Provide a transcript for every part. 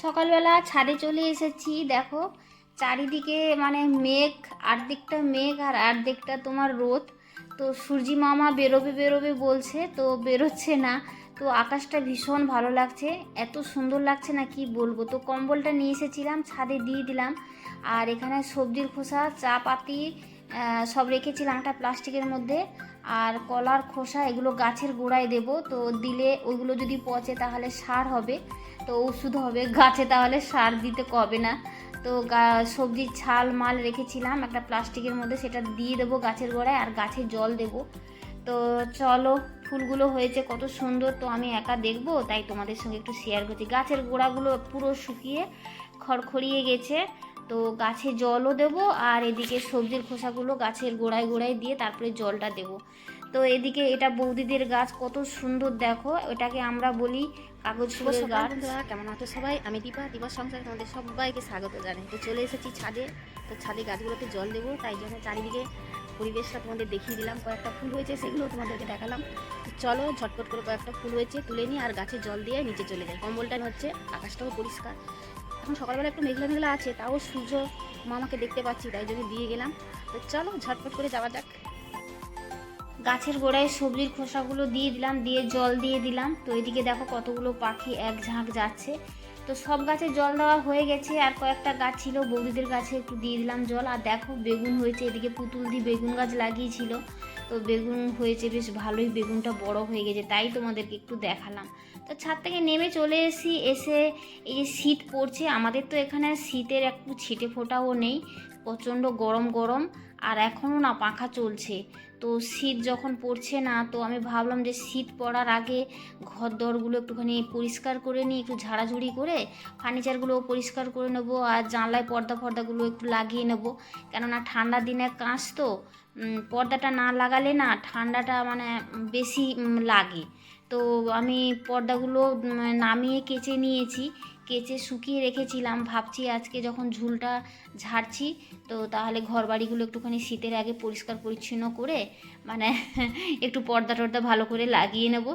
সকালবেলা ছাদে চলে এসেছি। দেখো চারিদিকে মানে মেঘ, আর্ধেকটা মেঘ আর আর্ধেকটা তোমার রোদ। তো সূর্যি মামা বেরোবে বেরোবে বলছে, তো বেরোচ্ছে না। তো আকাশটা ভীষণ ভালো লাগছে, এত সুন্দর লাগছে না কি বলবো। তো কম্বলটা নিয়ে এসেছিলাম, ছাদে দিয়ে দিলাম। আর এখানে সবজির খোসা, চা পাতি সব রেখেছিলাম একটা প্লাস্টিকের মধ্যে। আর কলার খোসা এগুলো গাছের গোড়ায় দেব, তো দিলে ওইগুলো যদি পচে তাহলে সার হবে, তো ওষুধ হবে গাছে, তাহলে সার দিতে কবে না। তো সবজির ছাল মাল রেখেছিলাম একটা প্লাস্টিকের মধ্যে, সেটা দিয়ে দেবো গাছের গোড়ায় আর গাছে জল দেব। তো চলো, ফুলগুলো হয়েছে কত সুন্দর। তো আমি একা দেখবো তাই তোমাদের সঙ্গে একটু শেয়ার করছি। গাছের গোড়াগুলো পুরো শুকিয়ে খড়খড়িয়ে গেছে, তো গাছে জলও দেবো আর এদিকে সবজির খোসাগুলো গাছের গোড়ায় গোড়ায় দিয়ে তারপরে জলটা দেবো। তো এদিকে এটা বৌদিদের গাছ, কত সুন্দর দেখো, ওটাকে আমরা বলি কাগজ ফুলের গাছ। বন্ধুরা, কেমন আছো সবাই? আমি দীপার সংসারে তোমাদের সবাইকে স্বাগত জানাই। তো চলে এসেছি ছাদে। তো ছাদে গাছগুলোতে জল দেবো, তাই জন্য চারিদিকে পরিবেশটা তোমাদের দেখিয়ে দিলাম। কয়েকটা ফুল হয়েছে সেগুলো তোমাদেরকে দেখালাম। তো চলো ঝটপট করে কয়েকটা ফুল হয়েছে তুলে নিই আর গাছে জল দিয়ে নিচে চলে যাই। কম্বলটা হচ্ছে, আকাশটাও পরিষ্কার। এখন সকালবেলা একটু মেঘলা মেঘলা আছে, তাও সূর্য মামাকে দেখতে পাচ্ছি, তাই জন্য দিয়ে গেলাম। তো চলো ঝটপট করে যাওয়া যাক। গাছের গোড়ায় সবজির খোসাগুলো দিয়ে দিলাম, দিয়ে জল দিয়ে দিলাম। তো এদিকে দেখো কতগুলো পাখি এক ঝাঁক যাচ্ছে। তো সব গাছে জল দেওয়া হয়ে গেছে, আর কয়েকটা গাছ ছিল বৌদিদের গাছে একটু দিয়ে দিলাম জল। আর দেখো বেগুন হয়েছে, এদিকে পুতুল দিয়ে বেগুন গাছ লাগিয়েছিল, তো বেগুন হয়েছে বেশ ভালোই, বেগুনটা বড় হয়ে গেছে, তাই তোমাদেরকে একটু দেখালাম। তো ছাদ থেকে নেমে চলে এসে এই যে শীত পড়ছে, আমাদের তো এখানে শীতের একটু ছিটে ফোটাও নেই, প্রচণ্ড গরম গরম। আর এখনও না পাখা চলছে। তো শীত যখন পড়ছে না, তো আমি ভাবলাম যে শীত পড়ার আগে ঘর দরগুলো একটুখানি পরিষ্কার করে নিই, একটু ঝাড়াঝুড়ি করে ফার্নিচারগুলো পরিষ্কার করে নেবো, আর জানলায় পর্দাগুলো একটু লাগিয়ে নেবো। কেননা ঠান্ডার দিনে কাঁচ তো, পর্দাটা না লাগালে না ঠান্ডাটা মানে বেশি লাগে। তো আমি পর্দাগুলো নামিয়ে কেচে নিয়েছি, কেচে শুকিয়ে রেখেছিলাম। ভাবছি আজকে যখন ঝুলটা ঝাড়ছি, তো তাহলে ঘর বাড়িগুলো একটুখানি শীতের আগে পরিষ্কার পরিচ্ছন্ন করে মানে একটু পর্দা টর্দা ভালো করে লাগিয়ে নেব,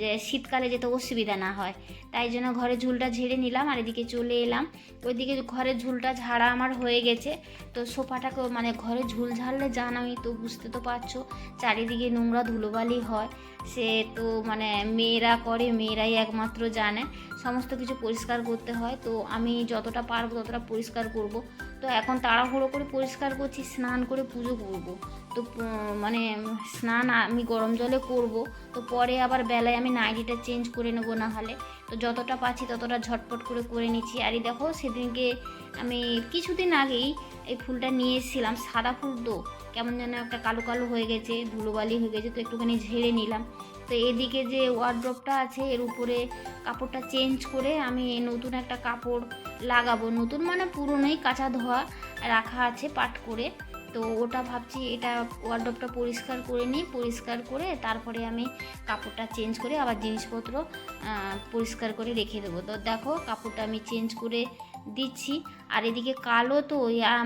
যে শীতকালে যেতে অসুবিধা না হয়। তাই জন্য ঘরে ঝুলটা ঝেড়ে নিলাম আর এদিকে চলে এলাম। ওইদিকে ঘরের ঝুলটা ঝাড়া আমার হয়ে গেছে। তো সোফাটাকেও মানে ঘরে ঝুল ঝাড়লে জানোই তো, বুঝতে তো পারছো, চারিদিকে নোংরা ধুলোবালি হয়। সে তো মানে মেয়েরা করে, মেয়েরাই একমাত্র জানে সমস্ত কিছু পরিষ্কার করতে হয়। তো আমি যতটা পারবো ততটা পরিষ্কার করব। তো এখন তাড়াহুড়ো করে পরিষ্কার করছি, স্নান করে পুজো করব। তো মানে স্নান আমি গরম জলে করব, তো পরে আবার বেলায় আমি নাইটিটা চেঞ্জ করে নেবো না হলে। তো যতটা পাচ্ছি ততটা ঝটপট করে নিচ্ছি। আর এই দেখো সেদিনকে আমি কিছুদিন আগেই এই ফুলটা নিয়ে এসেছিলাম, সাদা ফুল, তো কেমন যেন একটা কালো কালো হয়ে গেছে, ধুলোবালি হয়ে গেছে, তো একটুখানি ঝেড়ে নিলাম। তো এদিকে যে ওয়ার্ড্রপটা আছে এর উপরে কাপড়টা চেঞ্জ করে আমি নতুন একটা কাপড় লাগাবো, নতুন মানে পুরনোই কাঁচা ধোয়া রাখা আছে পাট করে। তো ওটা ভাবছি, এটা ওয়ার্ড্রপটা পরিষ্কার করে নিই, পরিষ্কার করে তারপরে আমি কাপড়টা চেঞ্জ করে আবার জিনিসপত্র পরিষ্কার করে রেখে দেবো। তো দেখো কাপড়টা আমি চেঞ্জ করে দিচ্ছি। আর এদিকে কালো তো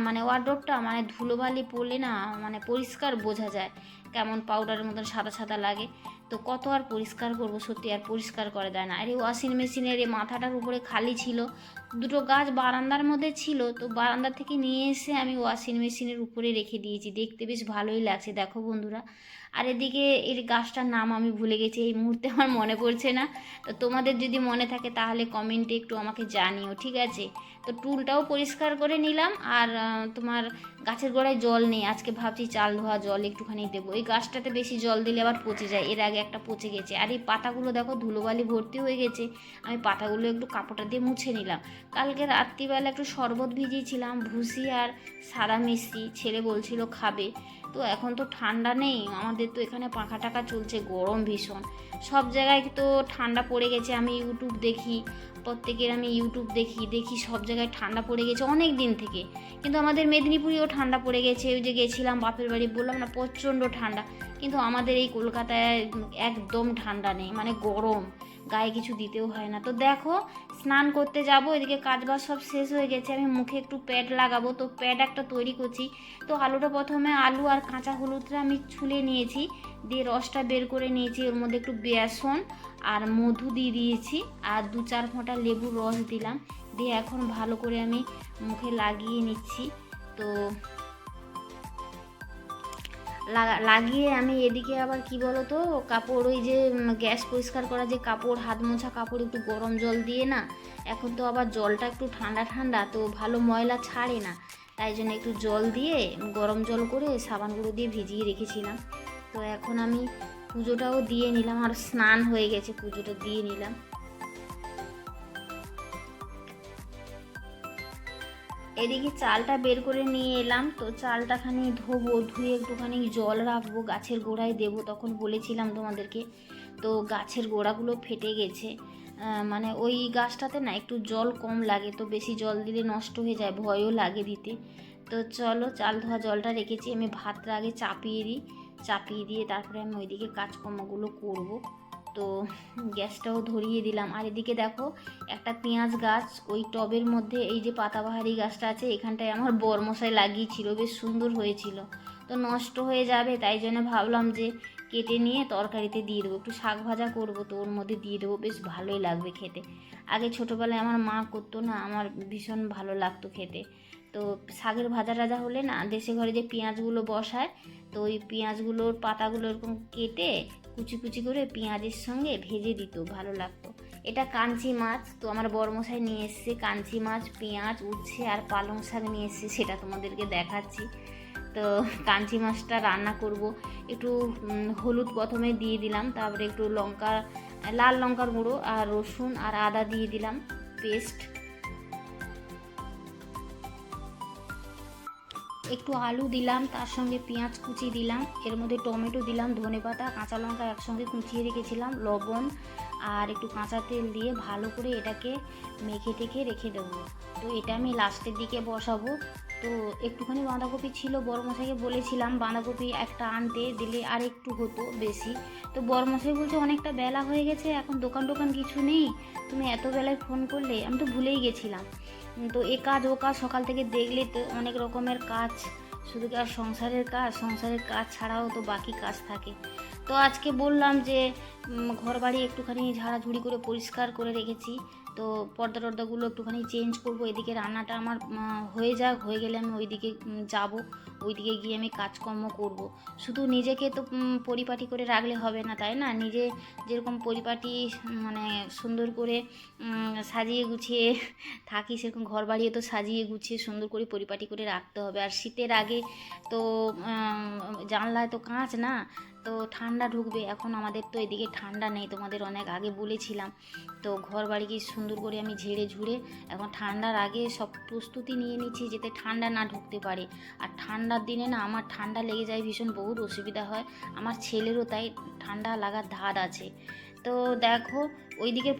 মানে ওয়ার্ড্রপটা মানে ধুলোবালি পড়লে না মানে পরিষ্কার বোঝা যায়, কেমন পাউডারের মতন সাদা সাদা লাগে। তো কত আর পরিষ্কার করবো, সত্যি আর পরিষ্কার করা যায় না। আর এই ওয়াশিং মেশিনের এই মাথাটার উপরে খালি ছিল, দুটো গাছ বারান্দার মধ্যে ছিল, তো বারান্দা থেকে নিয়ে এসে আমি ওয়াশিং মেশিনের উপরে রেখে দিয়েছি, দেখতে বেশ ভালোই লাগছে দেখো বন্ধুরা। আর এদিকে এই গাছটার নাম আমি ভুলে গেছি এই মুহূর্তে, আমার মনে পড়ছে না। তো তোমাদের যদি মনে থাকে তাহলে কমেন্টে একটু আমাকে জানিও, ঠিক আছে। তো টুলটাও পরিষ্কার করে নিলাম। আর তোমার গাছের গোড়ায় জল নেই, আজকে ভাবছি চাল ধোয়া জল একটুখানি দেবো। এই গাছটাতে বেশি জল দিলে আবার পচে যায়, এর আগে একটা পচে গেছে। আর এই পাতাগুলো দেখো ধুলোবালি ভর্তি হয়ে গেছে, আমি পাতাগুলো একটু কাপড়টা দিয়ে মুছে নিলাম। কালকে রাত্রিবেলা একটু শরবত ভিজিয়েছিলাম, ভুসি আর সাদা মিষ্টি, ছেলে বলছিল খাবে। তো এখন তো ঠান্ডা নেই আমাদের, তো এখানে পাখা টাকা চলছে, গরম ভীষণ, সব জায়গায় তো ঠান্ডা পড়ে গেছে। আমি ইউটিউব দেখি, প্রত্যেকের আমি ইউটিউব দেখি সব জায়গায় ঠান্ডা পড়ে গেছে অনেক দিন থেকে। কিন্তু আমাদের মেদিনীপুরেও ঠান্ডা পড়ে গেছে, ওই যে গেছিলাম বাপের বাড়ি, বললাম না প্রচণ্ড ঠান্ডা। কিন্তু আমাদের এই কলকাতায় একদম ঠান্ডা নেই, মানে গরম, গায়ে কিছু দিতেও হয় না। তো দেখো স্নান করতে যাব, এদিকে কাজবাজ সব শেষ হয়ে গেছে। আমি মুখে একটু প্যাড লাগাবো, তো প্যাড একটা তৈরি করছি। তো আলুটা প্রথমে আলু আর কাঁচা হলুদটা আমি ছুলে নিয়েছি, দিয়ে রসটা বের করে নিয়েছি। ওর মধ্যে একটু বেসন আর মধু দিয়ে দিয়েছি, আর 2-4 ফোঁটা লেবুর রস দিলাম, দিয়ে এখন ভালো করে আমি মুখে লাগিয়ে নিচ্ছি। তো লাগিয়ে আমি এদিকে আবার কি বলো তো, কাপড়, ওই যে গ্যাস পরিষ্কার করা যে কাপড়, হাত মোছা কাপড়, একটু গরম জল দিয়ে না, এখন তো আবার জলটা একটু ঠান্ডা ঠান্ডা, তো ভালো ময়লা ছাড়ে না, তাই জন্য একটু জল দিয়ে, গরম জল করে সাবান গুঁড়ো দিয়ে ভিজিয়ে রেখেছিলাম। তো এখন আমি পুজোটাও দিয়ে নিলাম, আর স্নান হয়ে গেছে, পুজোটা দিয়ে নিলাম। এদিকে চালটা বের করে নিয়ে এলাম, তো চালটা খানি ধোবো, ধুয়ে একটুখানি জল রাখবো, গাছের গোড়ায় দেবো। তখন বলেছিলাম তোমাদেরকে, তো গাছের গোড়াগুলো ফেটে গেছে, মানে ওই গাছটাতে না একটু জল কম লাগে, তো বেশি জল দিলে নষ্ট হয়ে যায়, ভয়ও লাগে দিতে। তো চলো, চাল ধোয়া জলটা রেখেছি, আমি ভাতটা আগে চাপিয়ে দিই, চাপিয়ে দিয়ে তারপরে আমি ওইদিকে কাজকর্মগুলো করব। তো গ্যাসটাও ধরিয়ে দিলাম। আর এদিকে দেখো, একটা পেঁয়াজ গাছ ওই টবের মধ্যে, এই যে পাতাবাহারি গাছটা আছে, এখানটায় আমার বরমশাই লাগিয়েছিল, বেশ সুন্দর হয়েছিল। তো নষ্ট হয়ে যাবে, তাই জন্য ভাবলাম যে কেটে নিয়ে তরকারিতে দিয়ে দেবো, একটু শাক ভাজা করবো, তো ওর মধ্যে দিয়ে দেবো, বেশ ভালোই লাগবে খেতে। আগে ছোটোবেলায় আমার মা করতো না, আমার ভীষণ ভালো লাগতো খেতে। তো শাকের ভাজা টাজা হলে না, দেশে ঘরে যে পেঁয়াজগুলো বসায়, তো ওই পেঁয়াজগুলোর পাতাগুলো এরকম কেটে কুচি কুচি করে পেঁয়াজের সঙ্গে ভেজে দিত, ভালো লাগতো। এটা কাঞ্চি মাছ, তো আমার বড়মশাই নিয়ে এসছে কাঞ্চি মাছ, পেঁয়াজ, উচ্ছে আর পালং শাক নিয়ে এসছে, সেটা তোমাদেরকে দেখাচ্ছি। তো কাঞ্চি মাছটা রান্না করব, একটু হলুদ প্রথমে দিয়ে দিলাম, তারপরে একটু লঙ্কা, লাল লঙ্কার গুঁড়ো আর রসুন আর আদা দিয়ে দিলাম পেস্ট, একটু আলু দিলাম, তার সঙ্গে পেঁয়াজ কুচি দিলাম, এর মধ্যে টমেটো দিলাম, ধনেপাতা, কাঁচা লঙ্কা একসঙ্গে কুচিয়ে রেখেছিলাম, লবণ আর একটু কাঁচা তেল দিয়ে ভালো করে এটাকে মেখে টেখে রেখে দেবো। তো এটা আমি লাস্টের দিকে বসাবো। তো একটুখানি বাঁধাকপি ছিল, বড়মশাইকে বলেছিলাম বাঁধাকপি একটা আনতে, দিলে আর একটু হতো বেশি। তো বড়মশাই বলছে অনেকটা বেলা হয়ে গেছে, এখন দোকান টোকান কিছু নেই, তুমি এত বেলায় ফোন করলে, আমি তো ভুলেই গেছিলাম। তো এ কাজ ও কাজ সকাল থেকে দেখলে তো অনেক রকমের কাজ, শুধু কি আর সংসারের কাজ ছাড়াও তো বাকি কাজ থাকে। তো আজকে বললাম যে ঘর বাড়ি একটুখানি ঝাড়াঝুড়ি করে পরিষ্কার করে রেখেছি, তো পর্দা টর্দাগুলো একটুখানি চেঞ্জ করব। এদিকে রান্নাটা আমার হয়ে গেলে আমি ওইদিকে যাব, ওইদিকে গিয়ে আমি কাজকর্ম করব। শুধু নিজেকে তো পরিপাটি করে রাখলে হবে না, তাই না? নিজে যেরকম পরিপাটি, মানে সুন্দর করে সাজিয়ে গুছিয়ে থাকি, সেরকম ঘর বাড়িও তো সাজিয়ে গুছিয়ে সুন্দর করে পরিপাটি করে রাখতে হবে। আর শীতের আগে তো জানলায় তো কাঁচ না, তো ঠান্ডা ঢুকবে। এখন আমাদের তো এদিকে ঠান্ডা নেই, তোমাদের অনেক আগে বলেছিলাম। তো ঘর বাড়িকে সুন্দর করে আমি ঝেড়ে ঝুড়ে এখন ঠান্ডার আগে সব প্রস্তুতি নিয়ে নিচ্ছি, যাতে ঠান্ডা না ঢুকতে পারে। আর ঠান্ডার দিনে না আমার ঠান্ডা লেগে যায় ভীষণ, বহুত অসুবিধা হয়। আমার ছেলেরও তাই ঠান্ডা লাগার ধাত আছে। তো দেখো, ওইদিকের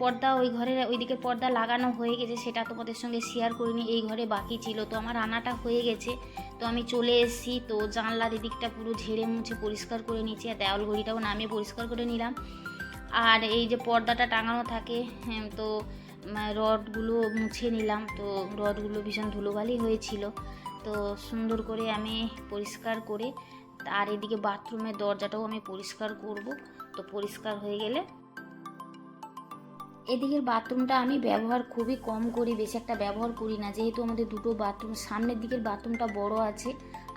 পর্দা লাগানো হয়ে গেছে, সেটা তোমাদের সঙ্গে শেয়ার করিনি, এই ঘরে বাকি ছিল। তো আমার রান্নাটা হয়ে গেছে, তো আমি চলে এসেছি। তো জানলার এদিকটা পুরো ঝেড়ে মুছে পরিষ্কার করে নিচ্ছি, আর দেওয়াল ঘড়িটাও নামিয়ে পরিষ্কার করে নিলাম। আর এই যে পর্দাটা টাঙানো থাকে, তো রডগুলো মুছে নিলাম। তো রডগুলো ভীষণ ধুলোবালি হয়েছিল, তো সুন্দর করে আমি পরিষ্কার করে, আর এদিকে বাথরুমের দরজাটাও আমি পরিষ্কার করব। তো পরিষ্কার হয়ে গেলে, এদিকের বাথরুমটা আমি ব্যবহার খুবই কম করি, বেশি একটা ব্যবহার করি না, যেহেতু আমাদের দুটো বাথরুম, সামনের দিকের বাথরুমটা বড় আছে,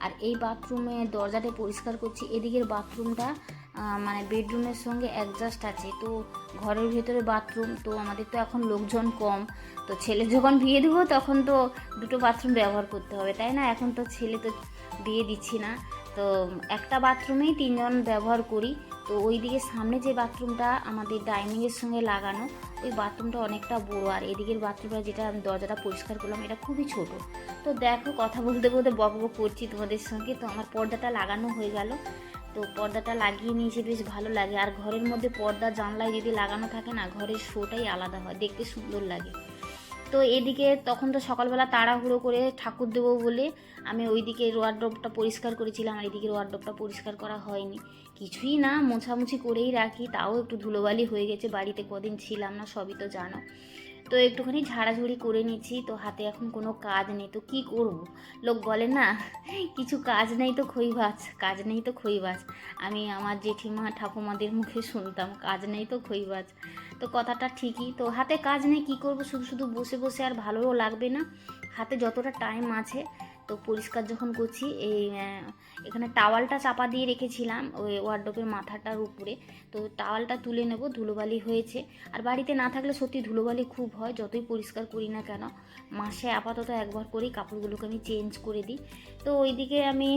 আর এই বাথরুমে দরজাটা পরিষ্কার করছি। এদিকের বাথরুমটা মানে বেডরুমের সঙ্গে অ্যাডজাস্ট আছে, তো ঘরের ভেতরে বাথরুম, তো আমাদের তো এখন লোকজন কম, তো ছেলে যখন বিয়ে দেবো তখন তো দুটো বাথরুম ব্যবহার করতে হবে, তাই না? এখন তো ছেলে তো বিয়ে দিচ্ছি না, তো একটা বাথরুমেই 3 জন ব্যবহার করি। তো ওই দিকে সামনে যে বাথরুমটা আমাদের ডাইনিংয়ের সঙ্গে লাগানো, ওই বাথরুমটা অনেকটা বড়, আর এদিকের বাথরুমটা যেটা আমি দরজাটা পরিষ্কার করলাম, এটা খুবই ছোট। তো দেখো, কথা বলতে বলতে বক করছি তোমাদের সঙ্গে। তো আমার পর্দাটা লাগানো হয়ে গেল, তো পর্দাটা লাগিয়ে নিয়েছি, বেশ ভালো লাগে। আর ঘরের মধ্যে পর্দা জানলায় যদি লাগানো থাকে না, ঘরের শোটাই আলাদা হয়, দেখতে সুন্দর লাগে। তো এদিকে তখন তো সকালবেলা তাড়াহুড়ো করে ঠাকুর দেবো বলে আমি ওইদিকে ওয়ার্ডরোবটা পরিষ্কার করেছিলাম, আর এদিকে ওয়ার্ডরোবটা পরিষ্কার করা হয়নি। কিছুই না, মোছামুছি করেই রাখি, তাও একটু ধুলোবালি হয়ে গেছে, বাড়িতে কদিন ছিলাম না, সবই তো জানো। তো একটুখানি ঝাড়াঝুড়ি করে নিচ্ছি। তো হাতে এখন কোনো কাজ নেই, তো কি করব। লোক বলে না, কিছু কাজ নেই তো খই ভাজ, কাজ নেই তো খই ভাজ। আমি আমার জেঠিমা ঠাকুমাদের মুখে শুনতাম, কাজ নেই তো খই ভাজ। তো কথাটা ঠিকই। তো হাতে কাজ নেই, কি করব, শুধু শুধু বসে বসে আর ভালোও লাগবে না। হাতে যতটা টাইম আছে, তো পরিষ্কার যখন করছি, এখানে টাওয়ালটা চাপা দিয়ে রেখেছিলাম ওই ওয়ার্ডরোবের মাথাটার উপরে। তো টাওয়ালটা তুলে নেব, ধুলোবালি হয়েছে। আর বাড়িতে না থাকলে সত্যি ধুলোবালি খুব হয়, যতই পরিষ্কার করি না কেন। মাসে আপাতত একবার করেই কাপড়গুলোকে আমি চেঞ্জ করে দিই। তো ওইদিকে আমি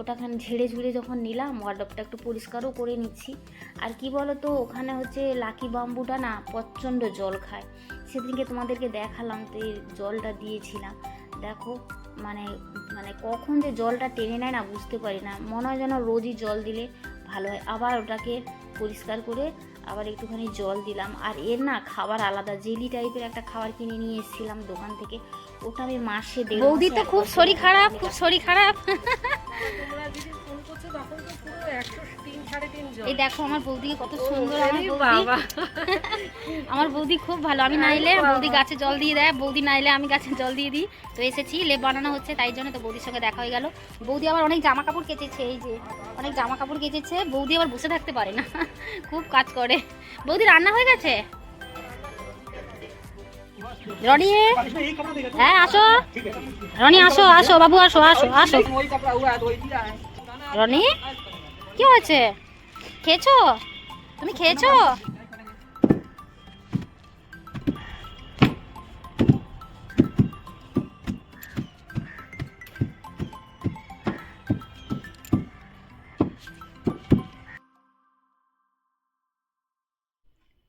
ওটাখানে ঝেড়ে ঝুড়ে যখন নিলাম, ওয়ার্ডরোবটা একটু পরিষ্কারও করে নিচ্ছি। আর কি বলো তো, ওখানে হচ্ছে লাকি বাম্বুটা না প্রচণ্ড জল খায়। সেদিনকে তোমাদেরকে দেখালাম, তো এই জলটা দিয়েছিলাম। দেখো মানে মানে কখন যে জলটা টেনে নেয় না বুঝতে পারি না। মনে হয় যেন রোজই জল দিলে ভালো হয়। আবার ওটাকে পরিষ্কার করে আবার একটুখানি জল দিলাম। আর এর না খাবার আলাদা, জেলি টাইপের একটা খাবার কিনে নিয়ে এসেছিলাম দোকান থেকে। ওটা আমি মাসে দেড় বৌদি তো খুব শরীর খারাপ, খুব শরীর খারাপ। এই দেখো আমার বৌদিকে কত সুন্দর, আমার বৌদি, আমার বৌদি খুব ভালো। আমি নাইলে বৌদি গাছে জল দিয়ে দেয়, বৌদি নাইলে আমি গাছে জল দিয়ে দিই। তো এসেছি, লেপ বানানো হচ্ছে, তাই জন্য তো বৌদির সঙ্গে দেখা হয়ে গেল। বৌদি আবার অনেক জামা কাপড় কেচেছে, এই যে অনেক জামা কাপড় কেচেছে। বৌদি আবার বসে থাকতে পারে না, খুব কাজ করে। বৌদি রান্না হয়ে গেছে? রনি, হ্যাঁ আসো, রনি আসো, আসো বাবু, আসো আসো আসো। রনি, কি হয়েছে? খেয়েছো? তুমি খেয়েছো?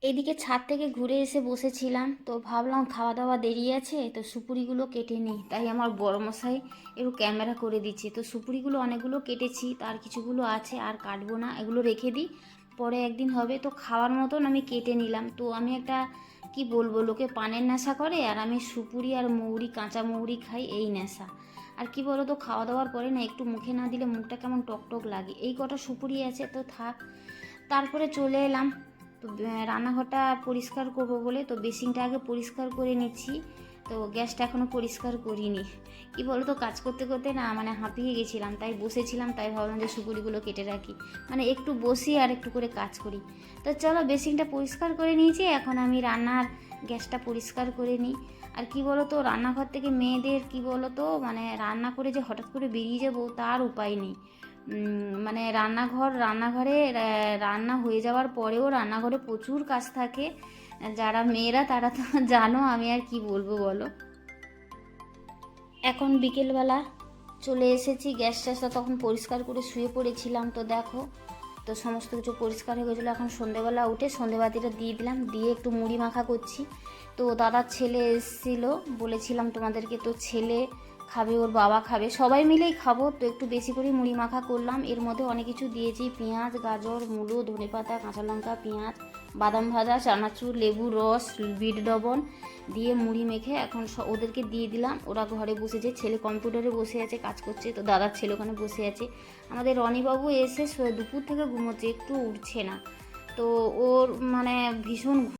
এদিকে ছাদ থেকে ঘুরে এসে বসেছিলাম, তো ভাবলাম খাওয়া দাওয়া দেরি আছে, তো সুপুরিগুলো কেটে নিই। তাই আমার বড় মশাই একটু ক্যামেরা করে দিচ্ছে। তো সুপুরিগুলো অনেকগুলো কেটেছি, তার কিছুগুলো আছে, আর কাটবো না, এগুলো রেখে দিই, পরে একদিন হবে। তো খাওয়ার মতন আমি কেটে নিলাম। তো আমি একটা কি বলবো, লোকে পানের নেশা করে, আর আমি সুপুরি আর মৌরি, কাঁচা মৌরি খাই, এই নেশা। আর কি বলো তো, খাওয়া দাওয়ার পরে না একটু মুখে না দিলে মুখটা কেমন টকটক লাগে। এই কটা সুপুরি আছে, তো থাক। তারপরে চলে এলাম, তো রান্নাঘরটা পরিষ্কার করব বলে, তো বেসিনটা আগে পরিষ্কার করে নিচ্ছি। তো গ্যাসটা এখনও পরিষ্কার করিনি। কি বলো তো, কাজ করতে করতে না মানে হাঁপিয়ে গেছিলাম, তাই বসেছিলাম, তাই ভাবলাম যে সুপুরিগুলো কেটে রাখি, মানে একটু বসি আর একটু করে কাজ করি। তো চলো, বেসিনটা পরিষ্কার করে নিয়েছি, এখন আমি রান্নার গ্যাসটা পরিষ্কার করে নিই। আর কি বলো তো, রান্নাঘর থেকে মেয়েদের কি বলো তো, মানে রান্না করে যে হঠাৎ করে বেরিয়ে যাবো তার উপায় নেই। মানে রান্নাঘরে রান্না হয়ে যাওয়ার পরেও রান্নাঘরে প্রচুর কাজ থাকে। যারা মেয়েরা তারা তো জানো, আমি আর কি বলবো বলো। এখন বিকেলবেলা চলে এসেছি, গ্যাস ট্যাসটা তখন পরিষ্কার করে শুয়ে পড়েছিলাম। তো দেখো, তো সমস্ত কিছু পরিষ্কার হয়ে গেছিলো। এখন সন্ধেবেলা উঠে সন্ধেবাতিটা দিয়ে দিলাম, দিয়ে একটু মুড়ি মাখা করছি। তো দাদার ছেলে এসেছিলো, বলেছিলাম তোমাদেরকে, তো ছেলে খাবে, ওর বাবা খাবে, সবাই মিলেই খাবো। তো একটু বেশি করে মুড়ি মাখা করলাম। এর মধ্যে অনেক কিছু দিয়েছি, পেঁয়াজ, গাজর, মূলো, ধনেপাতা, কাঁচা লঙ্কা, পেঁয়াজ, বাদাম ভাজা, চানাচুর, লেবুর রস, বিট লবণ দিয়ে মুড়ি মেখে এখন ওদেরকে দিয়ে দিলাম। ওরা ঘরে বসেছে, ছেলে কম্পিউটারে বসে আছে, কাজ করছে। তো দাদার ছেলে ওখানে বসে আছে। আমাদের রনিবাবু এসে দুপুর থেকে ঘুমোচ্ছে, একটু উঠছে না। তো ওর মানে ভীষণ